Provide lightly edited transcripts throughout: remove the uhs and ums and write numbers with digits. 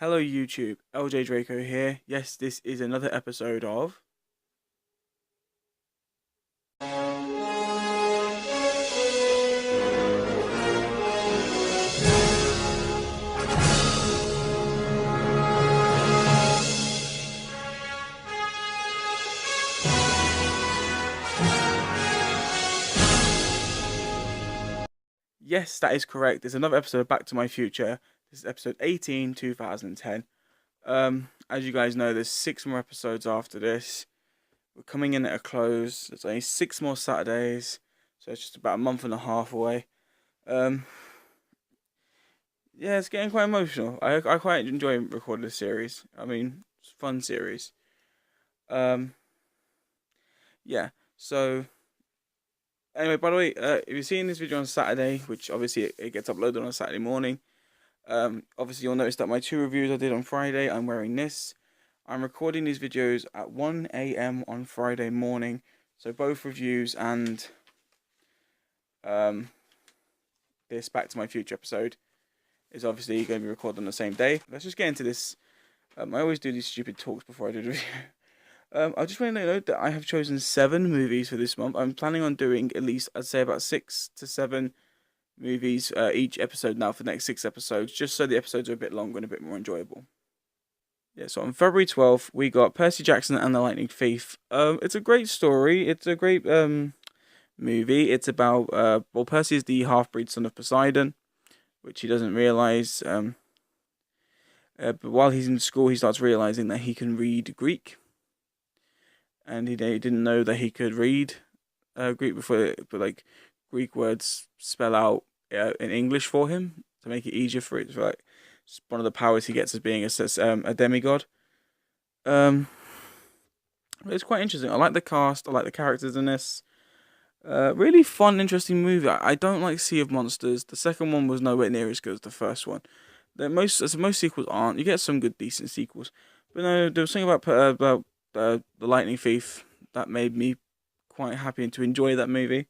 Hello YouTube, LJ Draco here. Yes, this is another episode of Yes, that is correct. There's another episode of Back to My Future. This is episode 18, 2010. As you guys know, there's 6 more episodes after this. We're coming in at a close. There's only 6 more Saturdays, so it's just about a month and a half away. Um, yeah, it's getting quite emotional. I quite enjoy recording this series. I mean, it's a fun series. Um, yeah. So anyway, by the way, if you're seeing this video on Saturday, which obviously it gets uploaded on a Saturday morning, obviously you'll notice that my 2 reviews I did on Friday, I'm wearing this. I'm recording these videos at 1 a.m. on Friday morning, so both reviews and this Back to My Future episode is obviously going to be recorded on the same day. Let's just get into this. I always do these stupid talks before I do the review. I just want to note that I have chosen 7 movies for this month. I'm planning on doing at least, I'd say, about 6 to 7 movies each episode now for the next 6 episodes, just so the episodes are a bit longer and a bit more enjoyable. Yeah, so on February 12th, we got Percy Jackson and the Lightning Thief. It's a great story. It's a great movie. It's about, Percy is the half-breed son of Poseidon, which he doesn't realise. But while he's in school, he starts realising that he can read Greek. And he didn't know that he could read Greek before, but like Greek words spell out in English for him to make it easier for it. Like it's one of the powers he gets as being a demigod. It's quite interesting. I like the cast. I like the characters in this. Really fun, interesting movie. I don't like Sea of Monsters. The second one was nowhere near as good as the first one. Most sequels aren't. You get some good, decent sequels, but no, there was something about the Lightning Thief that made me quite happy and to enjoy that movie.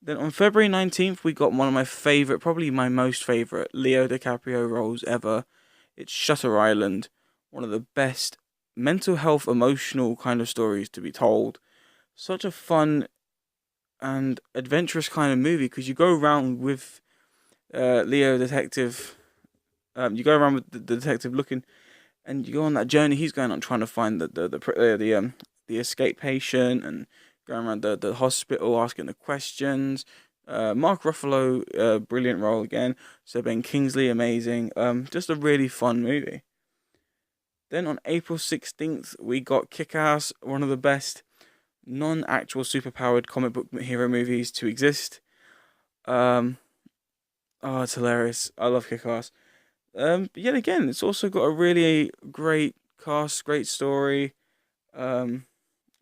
Then on February 19th, we got one of my favourite, probably my most favourite Leo DiCaprio roles ever. It's Shutter Island, one of the best mental health, emotional kind of stories to be told. Such a fun and adventurous kind of movie because you go around with Leo detective. You go around with the detective looking, and you go on that journey he's going on, trying to find the escape patient, and going around the hospital asking the questions. Mark Ruffalo, brilliant role again. So Ben Kingsley, amazing. Just a really fun movie. Then on April 16th, we got Kick-Ass, one of the best non-actual superpowered comic book hero movies to exist. Oh, it's hilarious. I love Kick-Ass. But yet again, it's also got a really great cast, great story.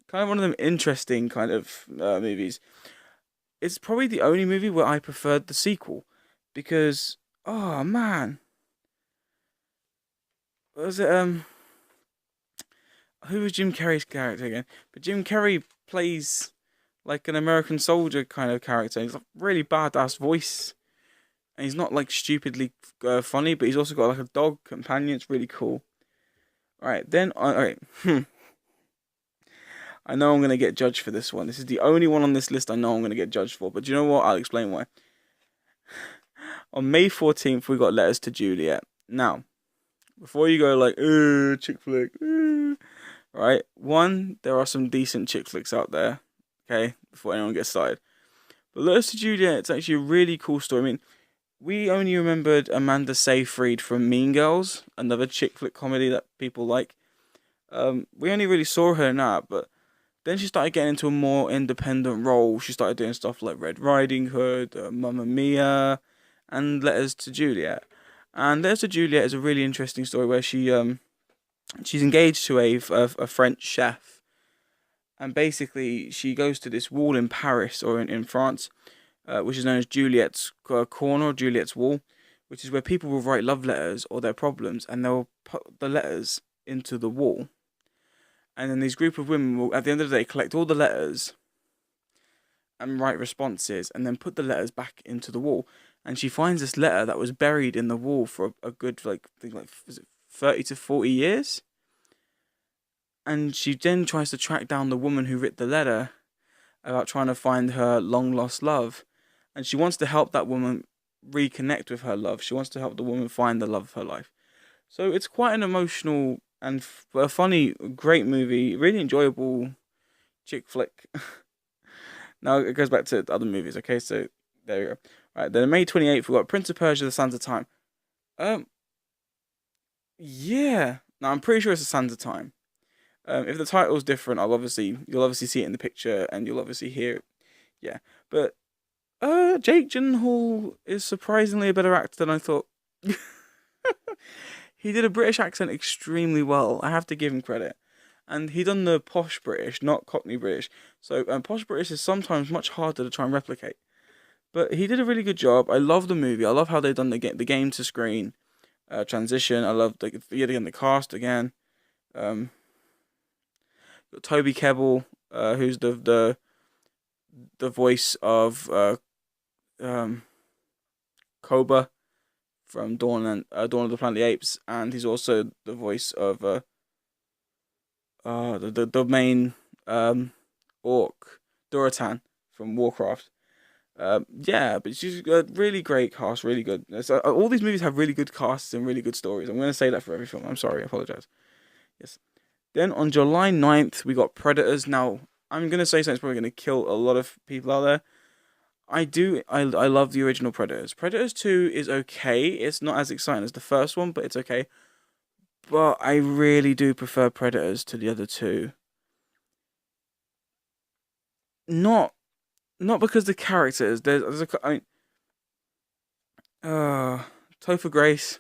Kind of one of them interesting kind of movies. It's probably the only movie where I preferred the sequel because, oh man, what was it? Who was Jim Carrey's character again? But Jim Carrey plays like an American soldier kind of character. He's got a really badass voice. And he's not like stupidly funny, but he's also got like a dog companion. It's really cool. Alright, then, alright. I know I'm going to get judged for this one. This is the only one on this list I know I'm going to get judged for. But do you know what? I'll explain why. On May 14th, we got Letters to Juliet. Now, before you go like, chick flick, right? One, there are some decent chick flicks out there. Okay? Before anyone gets started. But Letters to Juliet, it's actually a really cool story. I mean, we only remembered Amanda Seyfried from Mean Girls, another chick flick comedy that people like. We only really saw her in that, but then she started getting into a more independent role. She started doing stuff like Red Riding Hood, Mamma Mia, and Letters to Juliet. And Letters to Juliet is a really interesting story where she's engaged to a French chef, and basically she goes to this wall in Paris or in France. Which is known as Juliet's Corner or Juliet's Wall, which is where people will write love letters or their problems, and they'll put the letters into the wall. And then these group of women will, at the end of the day, collect all the letters and write responses, and then put the letters back into the wall. And she finds this letter that was buried in the wall for a good, like, I think, like, was it 30 to 40 years. And she then tries to track down the woman who wrote the letter about trying to find her long lost love. And she wants to help that woman reconnect with her love. She wants to help the woman find the love of her life. So it's quite an emotional and a funny, great movie. Really enjoyable chick flick. Now it goes back to other movies. Okay, so there we go. Right, then on May 28th, we got Prince of Persia: The Sands of Time. Yeah. Now I'm pretty sure it's The Sands of Time. If the title's different, you'll obviously see it in the picture, and you'll obviously hear it. Yeah, but Jake Gyllenhaal is surprisingly a better actor than I thought. He did a British accent extremely well. I have to give him credit. And he done the posh British, not Cockney British. So posh British is sometimes much harder to try and replicate. But he did a really good job. I love the movie. I love how they've done the game to screen transition. I love the cast again. Toby Kebbell, who's the voice of Koba from Dawn of the Planet of the Apes, and he's also the voice of the main orc Duratan from Warcraft. Yeah, but she's a really great cast, really good. All these movies have really good casts and really good stories. I'm going to say that for every film. I'm sorry, I apologize. Yes. Then on July 9th, we got Predators. Now, I'm going to say something that's probably going to kill a lot of people out there. I love the original Predators. Predators 2 is okay. It's not as exciting as the first one, but it's okay. But I really do prefer Predators to the other two. Not because the characters. Topher Grace.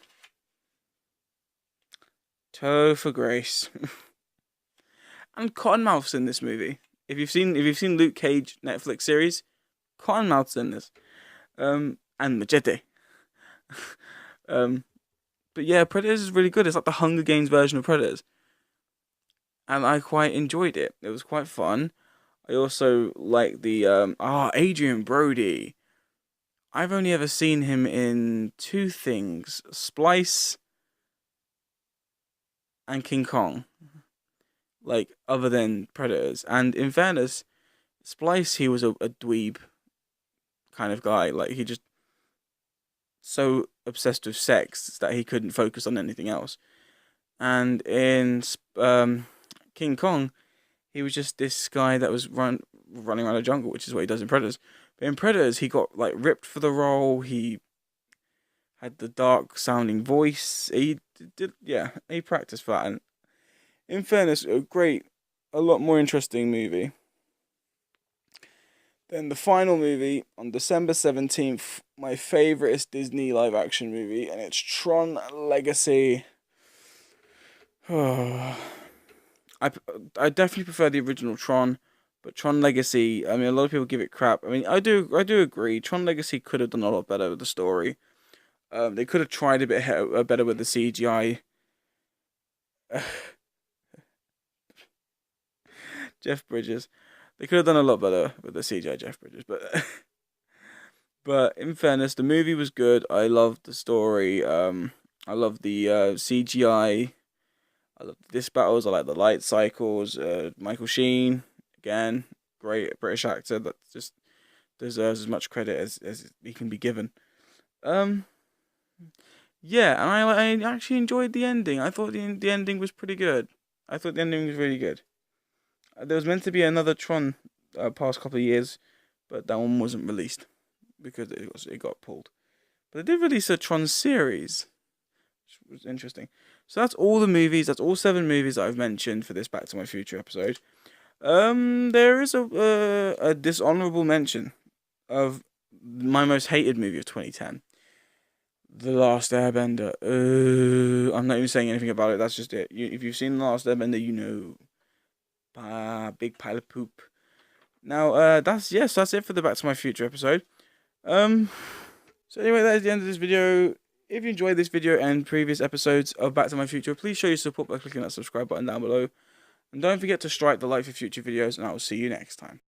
Topher Grace. And Cottonmouth's in this movie. If you've seen Luke Cage Netflix series, Cottonmouth's in this. And Machete. But yeah, Predators is really good. It's like the Hunger Games version of Predators. And I quite enjoyed it. It was quite fun. I also like the Adrian Brody. I've only ever seen him in two things: Splice and King Kong. Like, other than Predators. And in fairness, Splice, he was a dweeb kind of guy. Like, he just so obsessed with sex that he couldn't focus on anything else. And in King Kong, he was just this guy that was running around a jungle, which is what he does in Predators. But in Predators, he got like ripped for the role. He had the dark sounding voice. He practiced for that. And in fairness, a lot more interesting movie. Then the final movie on December 17th, my favourite Disney live action movie, and it's Tron Legacy. I definitely prefer the original Tron, but Tron Legacy, I mean, a lot of people give it crap. I mean, I do agree. Tron Legacy could have done a lot better with the story. They could have tried a bit better with the CGI. Jeff Bridges. They could have done a lot better with the CGI Jeff Bridges, but in fairness, the movie was good. I loved the story. I love the CGI. I love the disc battles. I like the light cycles. Michael Sheen, again, great British actor that just deserves as much credit as he can be given. Yeah, and I actually enjoyed the ending. I thought the ending was pretty good. I thought the ending was really good. There was meant to be another Tron past couple of years, but that one wasn't released because it got pulled. But they did release a Tron series, which was interesting. So that's all the movies. That's all 7 movies that I've mentioned for this Back to My Future episode. There is a dishonorable mention of my most hated movie of 2010, The Last Airbender. I'm not even saying anything about it. That's just it. If you've seen The Last Airbender, you know. Big pile of poop. Now, that's it for the Back to My Future episode. So anyway, that is the end of this video. If you enjoyed this video and previous episodes of Back to My Future, please show your support by clicking that subscribe button down below. And don't forget to strike the like for future videos, and I will see you next time.